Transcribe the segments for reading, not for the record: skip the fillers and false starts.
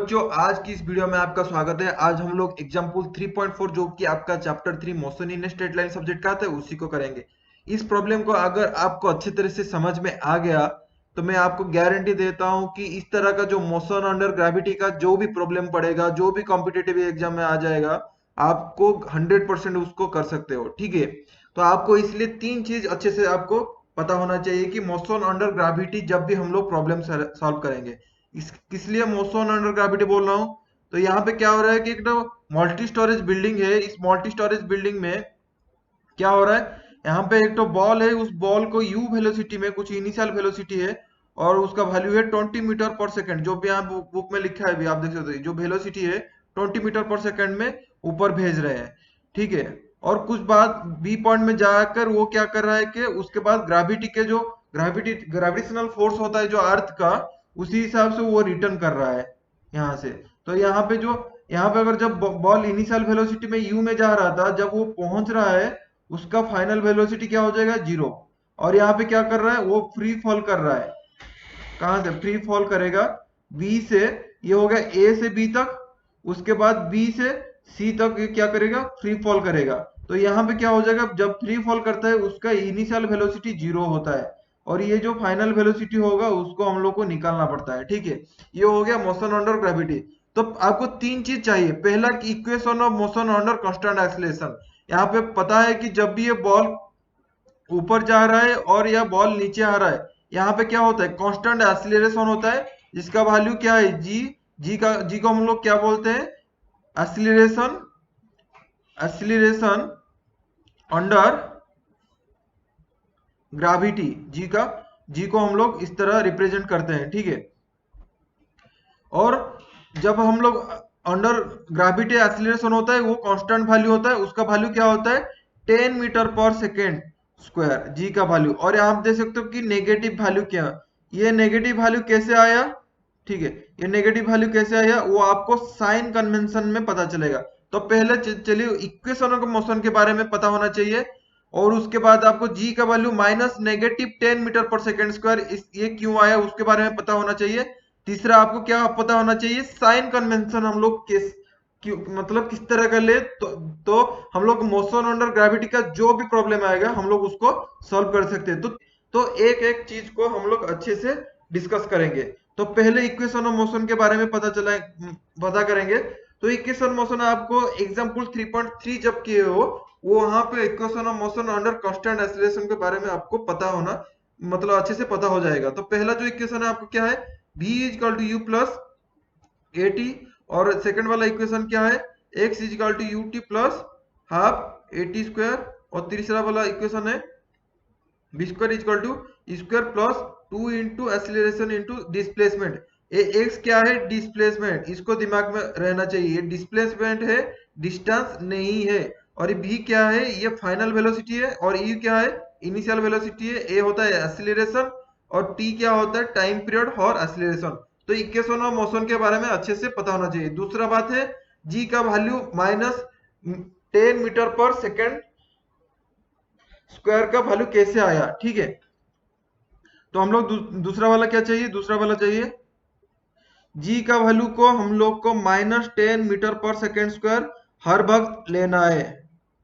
बच्चों, आज की इस वीडियो में आपका स्वागत है। आज हम लोग एग्जाम्पल 3.4 जो कि आपका chapter 3 motion in straight line subject का आता है उसी को करेंगे। इस प्रॉब्लम को अगर आपको अच्छी तरह से समझ में आ गया तो मैं आपको गारंटी देता हूं कि इस तरह का जो मोशन अंडर ग्रेविटी का जो भी प्रॉब्लम पड़ेगा, जो भी कॉम्पिटेटिव एग्जाम में आ जाएगा, आपको 100% उसको कर सकते हो। ठीक है, तो आपको इसलिए तीन चीज अच्छे से आपको पता होना चाहिए कि मोशन अंडर ग्रेविटी जब भी हम लोग प्रॉब्लम सॉल्व करेंगे, किस लिए मोशन अंडर ग्रेविटी बोल रहा हूँ। तो यहाँ पे क्या हो रहा है कि एक मल्टी स्टोरेज बिल्डिंग है। इस मल्टी स्टोरेज बिल्डिंग में क्या हो रहा है, यहाँ पे एक तो बॉल है, उस बॉल को यू वेलोसिटी में कुछ इनिशियल वेलोसिटी है और उसका वैल्यू है 20 मीटर पर सेकंड, जो भी यहाँ बुक में लिखा है, भी आप देख सकते हो। जो वेलोसिटी है 20 मीटर पर सेकंड में ऊपर भेज रहे हैं। ठीक है, और कुछ बाद बी पॉइंट में जाकर वो क्या कर रहा है कि उसके बाद ग्रेविटी के जो ग्रेविटेशनल फोर्स होता है जो अर्थ का, उसी हिसाब से वो रिटर्न कर रहा है यहाँ से। तो यहाँ पे अगर जब बॉल इनिशियल वेलोसिटी में यू में जा रहा था, जब वो पहुंच रहा है उसका फाइनल वेलोसिटी क्या हो जाएगा, 0। और यहाँ पे क्या कर रहा है, वो फ्री फॉल कर रहा है। कहां से फ्री फॉल करेगा, बी से। ये हो गया ए से बी तक, उसके बाद बी से सी तक ये क्या करेगा, फ्री फॉल करेगा। तो यहाँ पे क्या हो जाएगा, जब फ्री फॉल करता है उसका इनिशियल वेलोसिटी 0 होता है और ये जो फाइनल वेलोसिटी होगा उसको हम लोग को निकालना पड़ता है। ठीक है, ये हो गया मोशन अंडर ग्रेविटी। तो आपको तीन चीज चाहिए। पहला कि equation of motion under constant acceleration. यहाँ पे पता है कि जब भी ये बॉल ऊपर जा रहा है और यह बॉल नीचे आ रहा है, यहाँ पे क्या होता है, कांस्टेंट एक्सीलरेशन होता है, जिसका वैल्यू क्या है, जी को हम लोग क्या बोलते हैं, एक्सीलरेशन एक्सीलरेशन अंडर ग्रेविटी। जी को हम लोग इस तरह रिप्रेजेंट करते हैं। ठीक है, और जब हम लोग अंडर ग्रेविटी एक्सीलरेशन होता है, वो कांस्टेंट वैल्यू होता है, उसका वैल्यू क्या होता है, 10 मीटर पर सेकेंड स्क्वायर, जी का वैल्यू। और यहाँ आप देख सकते हो कि नेगेटिव वैल्यू क्या, ये नेगेटिव वैल्यू कैसे आया। ठीक है, ये नेगेटिव वैल्यू कैसे आया वो आपको साइन कन्वेंशन में पता चलेगा। तो पहले चलिए इक्वेशन ऑफ मोशन के बारे में पता होना चाहिए, और उसके बाद आपको जी का value minus negative 10 metre per second square, ये क्यों आया उसके बारे में पता होना चाहिए। तीसरा आपको क्या पता होना चाहिए, साइन कन्वेंशन हम लोग मतलब किस तरह का ले तो हम लोग मोशन अंडर ग्रेविटी का जो भी प्रॉब्लम आएगा हम लोग उसको सॉल्व कर सकते हैं। तो एक एक चीज को हम लोग अच्छे से डिस्कस करेंगे। तो पहले इक्वेशन ऑफ मोशन के बारे में पता करेंगे। तो इक्वेशन मोशन आपको एग्जांपल 3.3 जब किए हो, वो वहां पे equation of motion under constant acceleration के बारे में आपको पता होना, मतलब अच्छे से पता हो जाएगा। तो पहला जो इक्वेशन है आपको क्या है, v is equal to u plus a t. और सेकंड वाला इक्वेशन क्या है, x is equal to u t plus half a t square. और तीसरा वाला इक्वेशन है v square is equal to square plus 2 into acceleration into displacement. ये x क्या है, डिस्प्लेसमेंट, इसको दिमाग में रहना चाहिए। ये डिस्प्लेसमेंट है, डिस्टेंस नहीं है। और ये v क्या है, ये फाइनल वेलोसिटी है। और u क्या है, इनिशियल वेलोसिटी है। a होता है एक्सीलरेशन और t क्या होता है, टाइम पीरियड फॉर एक्सीलरेशन। तो इक्वेशन ऑफ मोशन के बारे में अच्छे से पता होना चाहिए। दूसरा बात है, g का value minus 10 metre per second square का वैल्यू कैसे आया। ठीक है, तो हम लोग दूसरा वाला क्या चाहिए, दूसरा वाला चाहिए जी का वैल्यू को हम लोग को minus 10 metre per second square हर वक्त लेना है।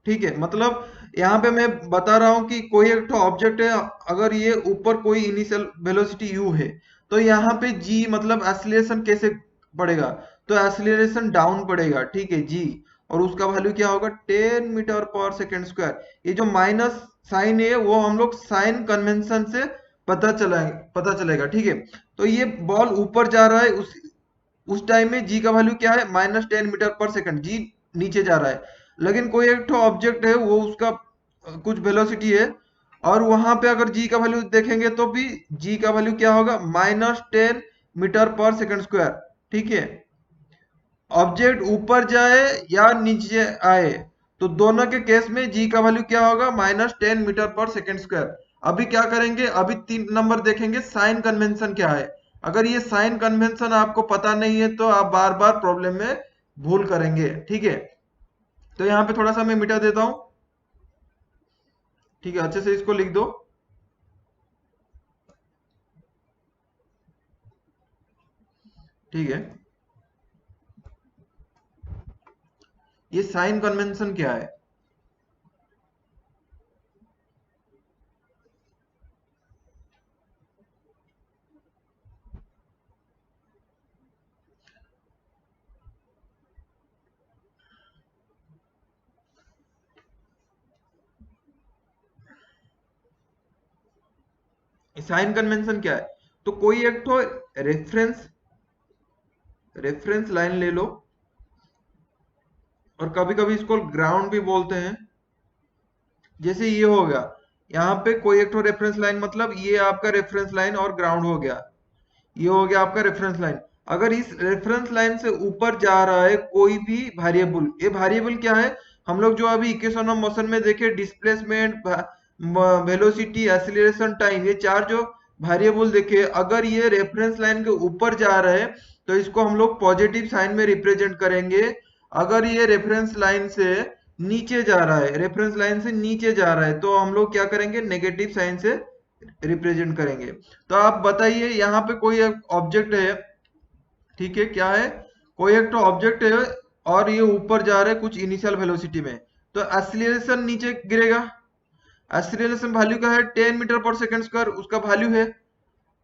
ठीक है, मतलब यहाँ पे मैं बता रहा हूँ कि कोई एक ऑब्जेक्ट है, अगर ये ऊपर कोई इनिशियल वेलोसिटी u है, तो यहाँ पे g मतलब एक्सीलरेशन कैसे पड़ेगा, तो एक्सीलरेशन डाउन पड़ेगा। ठीक है, g और उसका वैल्यू क्या होगा, 10 मीटर पर सेकेंड स्क्वायर। ये जो माइनस साइन है वो हम लोग साइन कन्वेंशन से पता चलेगा। ठीक है, तो ये बॉल ऊपर जा रहा है, उस टाइम में जी का वैल्यू क्या है, माइनस 10 मीटर पर सेकंड, जी नीचे जा रहा है। लेकिन कोई एक ऑब्जेक्ट है, वो उसका कुछ वेलोसिटी है, और वहां पे अगर जी का वैल्यू देखेंगे तो भी जी का वैल्यू क्या होगा, माइनस 10 मीटर पर सेकंड स्क्वायर। ठीक है, ऑब्जेक्ट ऊपर जाए या नीचे आए, तो दोनों के केस में जी का वैल्यू क्या होगा, minus 10 metre per second square. अभी क्या करेंगे, अभी 3 नंबर देखेंगे साइन कन्वेंशन क्या है। अगर ये साइन कन्वेंशन आपको पता नहीं है तो आप बार बार प्रॉब्लम में भूल करेंगे। ठीक है, तो यहाँ पे थोड़ा सा मैं मिटा देता हूं। ठीक है, अच्छे से इसको लिख दो। ठीक है, ये साइन कन्वेंशन क्या है? साइन कन्वेंशन क्या है? तो कोई एक तो रेफरेंस रेफरेंस लाइन ले लो, और कभी कभी इसको ग्राउंड भी बोलते हैं। जैसे ये हो गया, यहाँ पे कोई एक तो रेफरेंस लाइन, मतलब ये आपका रेफरेंस लाइन और ग्राउंड हो गया, ये हो गया आपका रेफरेंस लाइन। अगर इस रेफरेंस लाइन से ऊपर जा रहा है कोई भी वेरिएबल, ये वेरिएबल क्या है? हम लोग जो अभी इक्वेशन ऑफ मोशन में देखे, डिस्प्लेसमेंट, वेलोसिटी, एक्सीलरेशन, टाइम, ये चार जो वेरिएबल देखे, अगर ये रेफरेंस लाइन के ऊपर जा रहे हैं तो इसको हम लोग पॉजिटिव साइन में रिप्रेजेंट करेंगे। अगर ये रेफरेंस लाइन से नीचे जा रहा है, रेफरेंस लाइन से नीचे जा रहा है, तो हम लोग क्या करेंगे? नेगेटिव साइन से रिप्रेजेंट करेंगे। तो आप बताइए, यहाँ पे कोई एक ऑब्जेक्ट है, ठीक है, क्या है? कोई एक तो ऑब्जेक्ट है और ये ऊपर जा रहा है कुछ इनिशियल वेलोसिटी में, तो एक्सीलरेशन नीचे गिरेगा। एक्सीलरेशन वैल्यू का है 10 मीटर पर सेकंड स्क्वायर, उसका वैल्यू है।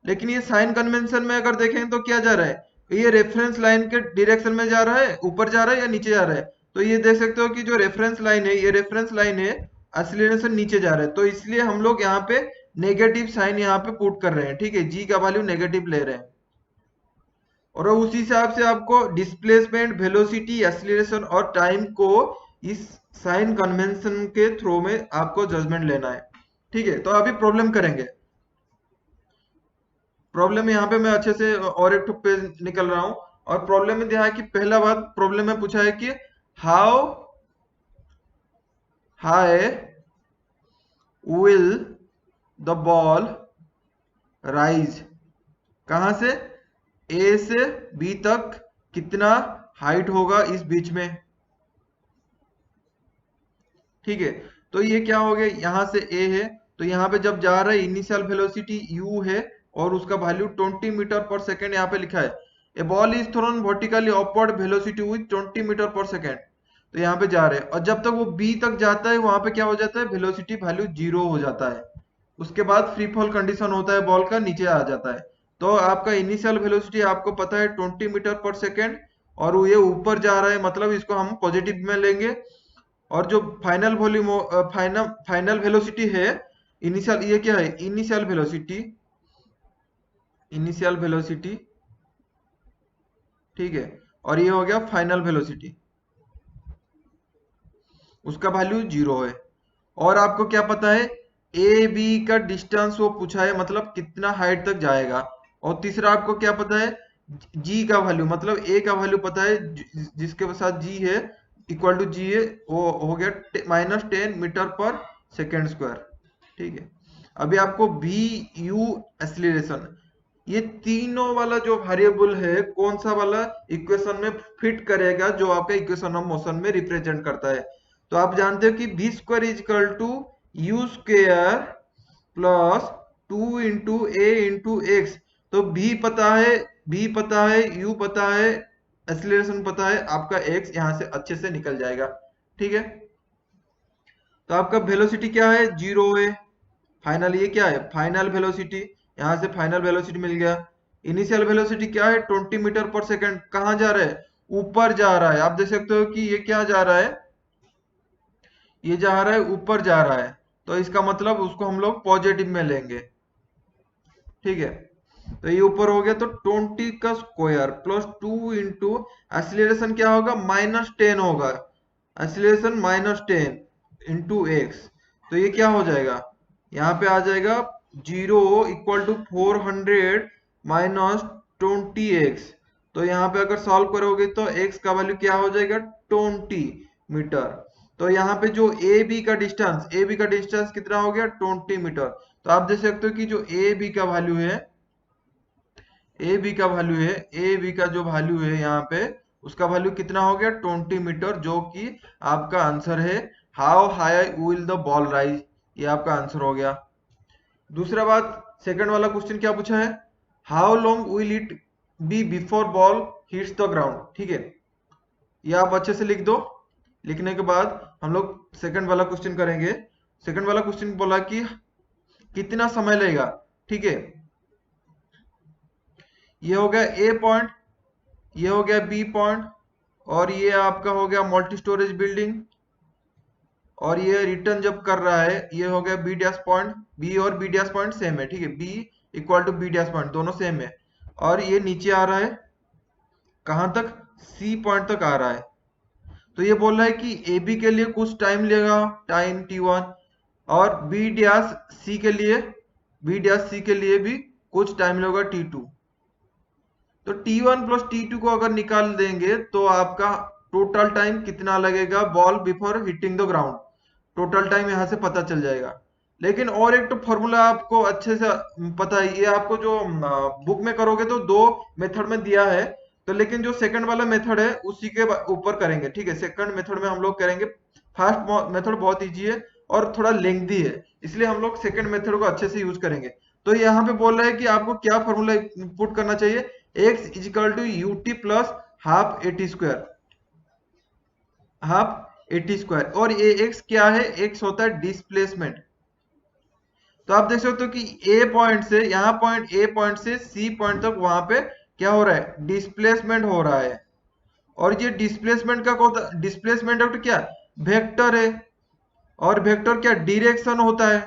लेकिन ये साइन कन्वेंशन में अगर देखें तो क्या जा रहा है? ये रेफरेंस लाइन के डायरेक्शन में जा रहा है, ऊपर जा रहा है या नीचे जा रहा है? तो ये देख सकते हो कि जो रेफरेंस लाइन है, ये रेफरेंस लाइन है, एक्सीलरेशन नीचे जा रहा है, तो इसलिए हम लोग यहाँ पे नेगेटिव साइन यहाँ पे पुट कर रहे हैं, ठीक है, जी का वैल्यू नेगेटिव ले रहे हैं। और उसी हिसाब से आपको डिस्प्लेसमेंट, वेलोसिटी, एक्सीलरेशन और टाइम को इस साइन कन्वेंशन के थ्रू में आपको जजमेंट लेना है, ठीक है। तो अभी प्रॉब्लम करेंगे। प्रॉब्लम यहाँ पे मैं अच्छे से और एक पेज निकल रहा हूं, और प्रॉब्लम में दिया है कि पहला बात प्रॉब्लम में पूछा है कि how high will the ball rise. कहां से? ए से बी तक कितना हाइट होगा इस बीच में, ठीक है। तो ये क्या हो गया, यहां से ए है, तो यहाँ पे जब जा रहा है इनिशियल वेलोसिटी u है, और उसका वैल्यू 20 मीटर पर सेकेंड यहाँ पे लिखा है। A ball is thrown vertically upward velocity with 20 metre per second, तो यहाँ पे जा रहे हैं, और जब तक वो बी तक जाता है वहां पे क्या हो जाता है? वेलोसिटी वैल्यू 0 हो जाता है। उसके बाद फ्री फॉल कंडीशन होता है, बॉल का नीचे आ जाता है। तो आपका इनिशियल वेलोसिटी आपको पता है 20 मीटर पर सेकेंड, और ये ऊपर जा रहा है, मतलब इसको हम पॉजिटिव में लेंगे। और जो फाइनल वॉल्यूम, फाइनल वेलोसिटी है, इनिशियल, ये क्या है? इनिशियल वेलोसिटी, इनिशियल वेलोसिटी, ठीक है, और ये हो गया फाइनल वेलोसिटी, उसका वैल्यू 0 है। और आपको क्या पता है? ए बी का डिस्टेंस वो पूछा है, मतलब कितना हाइट तक जाएगा। और तीसरा आपको क्या पता है? जी का वैल्यू, मतलब ए का वैल्यू पता है, जिसके साथ जी है, इक्वल टू जी है, वो हो गया -10 मीटर पर सेकेंड स्क्वायर, ठीक है। अभी आपको बी यू एक्सीलरेशन, ये तीनों वाला जो वेरिएबल है, कौन सा वाला इक्वेशन में फिट करेगा, जो आपका इक्वेशन ऑफ मोशन में रिप्रेजेंट करता है। तो आप जानते हो कि v square is equal to u square plus 2 into a into x. तो v पता है, v पता है, u पता है, एक्सीलरेशन पता है, आपका x यहां से अच्छे से निकल जाएगा, ठीक है। तो आपका वेलोसिटी क्या है? 0 है। फाइनल, ये क्या है? फाइनल वेलोसिटी, यहां से फाइनल वेलोसिटी मिल गया। इनिशियल वेलोसिटी क्या है? 20 मीटर पर सेकेंड। कहां जा रहा है? ऊपर जा रहा है। आप देख सकते हो कि ये क्या जा रहा है? ये जा रहा है, ऊपर जा रहा है, तो इसका मतलब उसको हम लोग पॉजिटिव में लेंगे, ठीक है। तो ये ऊपर हो गया, तो 20 का स्क्वायर प्लस 2 इंटू एक्सीलरेशन क्या होगा? -10 होगा। एक्सीलरेशन -10 इंटू एक्स, तो ये क्या हो जाएगा? यहाँ पे आ जाएगा 0 इक्वल टू 400 माइनस 20x। तो यहाँ पे अगर सॉल्व करोगे तो x का वैल्यू क्या हो जाएगा? 20 मीटर। तो यहाँ पे जो ए बी का डिस्टेंस, ए बी का डिस्टेंस कितना हो गया? 20 मीटर। तो आप देख सकते हो कि जो ए बी का वैल्यू है, ए बी का वैल्यू है, ए बी का जो वैल्यू है यहाँ पे, उसका वैल्यू कितना हो गया? 20 मीटर, जो कि आपका आंसर है। How high will the ball rise, ये आपका आंसर हो गया। दूसरा बात, सेकंड वाला क्वेश्चन क्या पूछा है? How long will it be before ball hits the ground, ठीक है। ये आप अच्छे से लिख दो। लिखने के बाद हम लोग सेकंड वाला क्वेश्चन करेंगे। सेकंड वाला क्वेश्चन बोला कि कितना समय लगेगा, ठीक है। ये हो गया ए पॉइंट, ये हो गया बी पॉइंट, और ये आपका हो गया मल्टी स्टोरेज बिल्डिंग, और ये रिटर्न जब कर रहा है ये हो गया बी डैश पॉइंट। बी और बी डैश पॉइंट सेम है, ठीक है, B equal to B dash point दोनों सेम है। और ये नीचे आ रहा है कहां तक, सी पॉइंट तक आ रहा है। तो ये बोल रहा है कि ए बी के लिए कुछ टाइम लेगा, टाइम t1, और बी डैश सी के लिए, बी डैश सी के लिए भी कुछ टाइम लगेगा t2। तो t1 प्लस t2 को अगर निकाल देंगे तो आपका टोटल टाइम कितना लगेगा ball before hitting the ground, total time यहां से पता चल जाएगा। लेकिन और एक तो फॉर्मूला आपको अच्छे से पता है, ये आपको जो बुक में करोगे तो दो मेथड में दिया है, तो लेकिन जो सेकंड वाला मेथड है उसी के ऊपर करेंगे, ठीक है। सेकंड मेथड में हम लोग करेंगे, फर्स्ट मेथड बहुत इजी है और थोड़ा लेंथी है, इसलिए हम लोग सेकंड मेथड को अच्छे से यूज करेंगे। तो यहाँ पे बोल रहा है कि आपको क्या फॉर्मूला पुट करना चाहिए, x is equal to u t plus half a t square, half a t square. और ये x क्या है, x होता है डिस्प्लेसमेंट। तो आप देख सकते हो कि ए पॉइंट से, यहाँ पॉइंट ए पॉइंट से सी पॉइंट तक वहां पे क्या हो रहा है, डिस्प्लेसमेंट हो रहा है। और ये डिस्प्लेसमेंट का डिस्प्लेसमेंट तो क्या, वेक्टर है। और वेक्टर क्या, डायरेक्शन होता है।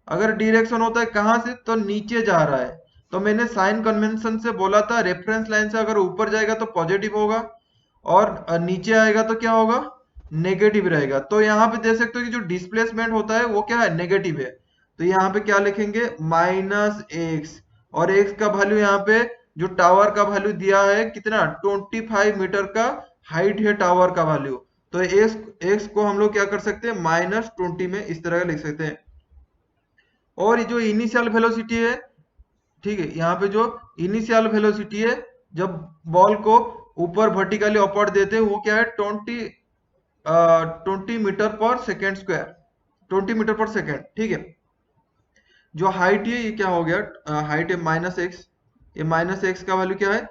अगर डायरेक्शन होता है कहां से, तो नीचे जा रहा है। तो मैंने साइन कन्वेंशन से बोला था, रेफरेंस लाइन से अगर ऊपर जाएगा तो पॉजिटिव होगा, और नीचे आएगा तो क्या होगा, नेगेटिव रहेगा। तो यहाँ पे देख सकते हो कि जो डिस्प्लेसमेंट होता है वो क्या है, नेगेटिव है। तो यहाँ पे क्या लिखेंगे, माइनस एक्स, और एक्स का वैल्यू यहाँ पे जो टावर का वैल्यू दिया है कितना, 25 मीटर का हाइट है टावर का वैल्यू। तो एक्स को हम लोग क्या कर सकते हैं, -20 में इस तरह का लिख सकते हैं। और ये जो इनिशियल वेलोसिटी है, ठीक है, यहाँ पे जो इनिशियल वेलोसिटी है जब बॉल को ऊपर वर्टिकली अपवर्ड देते हैं वो क्या है, 20 metre per second square, 20 metre per second, ठीक है। जो हाइट है ये क्या हो गया, हाइट है -x, ये -x का वैल्यू क्या है,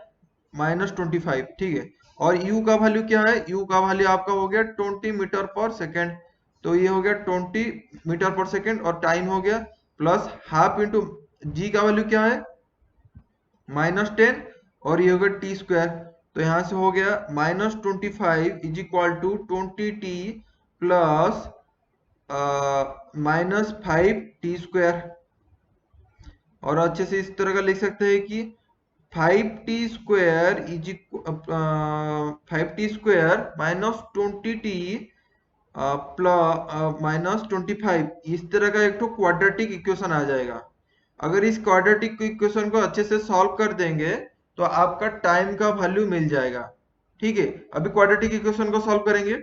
-25, ठीक है। और u का वैल्यू क्या है, u का वैल्यू आपका हो गया 20 मीटर पर सेकेंड। तो ये हो गया 20 मीटर पर सेकेंड, और टाइम हो गया प्लस हाफ इंटू g का वैल्यू क्या है, -10, और ये हो गया टी स्क्वायर। तो यहां से हो गया -25 is equal to 20t plus -5t square. और अच्छे से इस तरह का लिख सकते हैं कि 5t square is 5t square -20t plus -25, इस तरह का एक तो क्वाड्रेटिक इक्वेशन आ जाएगा। अगर इस क्वाड्रेटिक इक्वेशन को अच्छे से सॉल्व कर देंगे तो आपका टाइम का वैल्यू मिल जाएगा, ठीक है। अभी क्वाड्रेटिक इक्वेशन को सॉल्व करेंगे।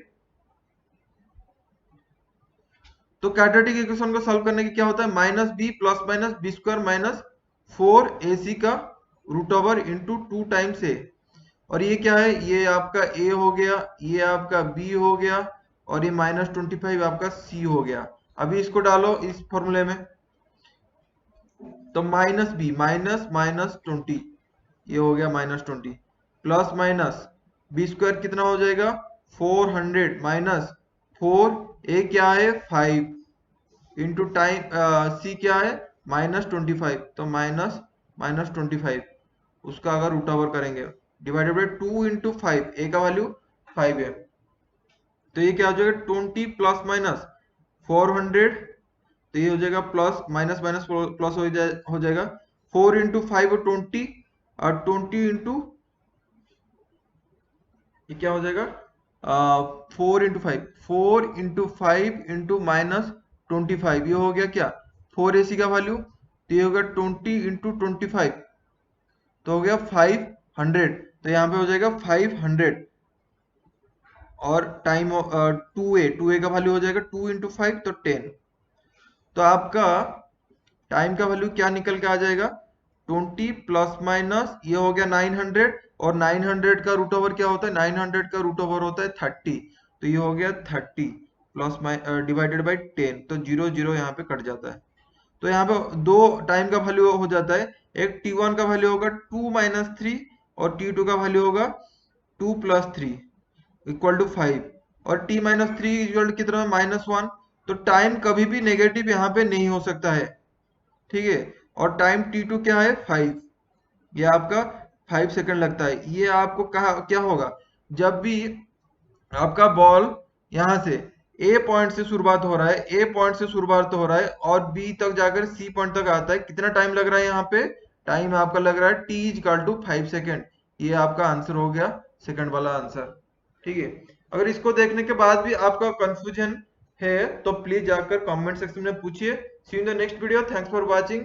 तो क्वाड्रेटिक इक्वेशन को सॉल्व करने के क्या होता है, -b plus minus b square minus 4ac का root over into 2 times a। और ये क्या है, ये आपका a हो गया, ये आपका b हो गया, और ये -25 आपका c हो गया। अभी इसको डालो इस फॉर्मूले में, तो -b -20, ये हो गया -20, प्लस माइनस बी स्क्वायर कितना हो जाएगा, 400 माइनस 4, ए क्या है 5, इंटू टाइम सी क्या है -25, तो -25 उसका अगर रूट ओवर करेंगे डिवाइडेड बाई 2 इंटू 5, ए का वैल्यू 5 है। तो ये क्या हो जाएगा, 20 प्लस माइनस 400, तो ये हो जाएगा प्लस माइनस माइनस प्लस हो जाएगा 4 इंटू 5 20, और 20 इंटू ये क्या हो जाएगा, 4 इंटू 5 इंटू -25, ये हो गया क्या 4ac का वैल्यू। तो ये हो गया 20 इंटू 25, तो हो गया 500। तो यहाँ पे हो जाएगा 500, और टाइम 2a का वैल्यू हो जाएगा 2 इंटू 5 तो 10। तो आपका टाइम का वैल्यू क्या निकल के आ जाएगा, 20 प्लस माइनस ये हो गया 900, और 900 का रूट ओवर क्या होता है, 900 का रूट ओवर होता है 30। तो ये हो गया 30 प्लस डिवाइडेड बाई 10, तो 0 0 यहाँ पे कट जाता है। तो यहाँ पे दो टाइम का वैल्यू हो जाता है, एक t1 का वैल्यू होगा 2 - 3, और t2 का वैल्यू होगा 2 + 3 इक्वल टू 5। और t माइनस थ्री इक्वल कितना है -1। तो टाइम कभी भी नेगेटिव यहाँ पे नहीं हो सकता है, ठीक है। और टाइम t2 क्या है 5, ये आपका 5 सेकंड लगता है। ये आपको कहा क्या होगा, जब भी आपका बॉल यहाँ से ए पॉइंट से शुरुआत हो रहा है, ए पॉइंट से शुरुआत हो रहा है और बी तक जाकर सी पॉइंट तक आता है, कितना टाइम लग रहा है यहाँ पे, टाइम आपका लग रहा है t इक्वल टू 5 सेकेंड। ये आपका आंसर हो गया, सेकंड वाला आंसर, ठीक है। अगर इसको देखने के बाद भी आपका कंफ्यूजन है तो प्लीज जाकर कमेंट सेक्शन में पूछिए। See you in the next video, thanks for watching.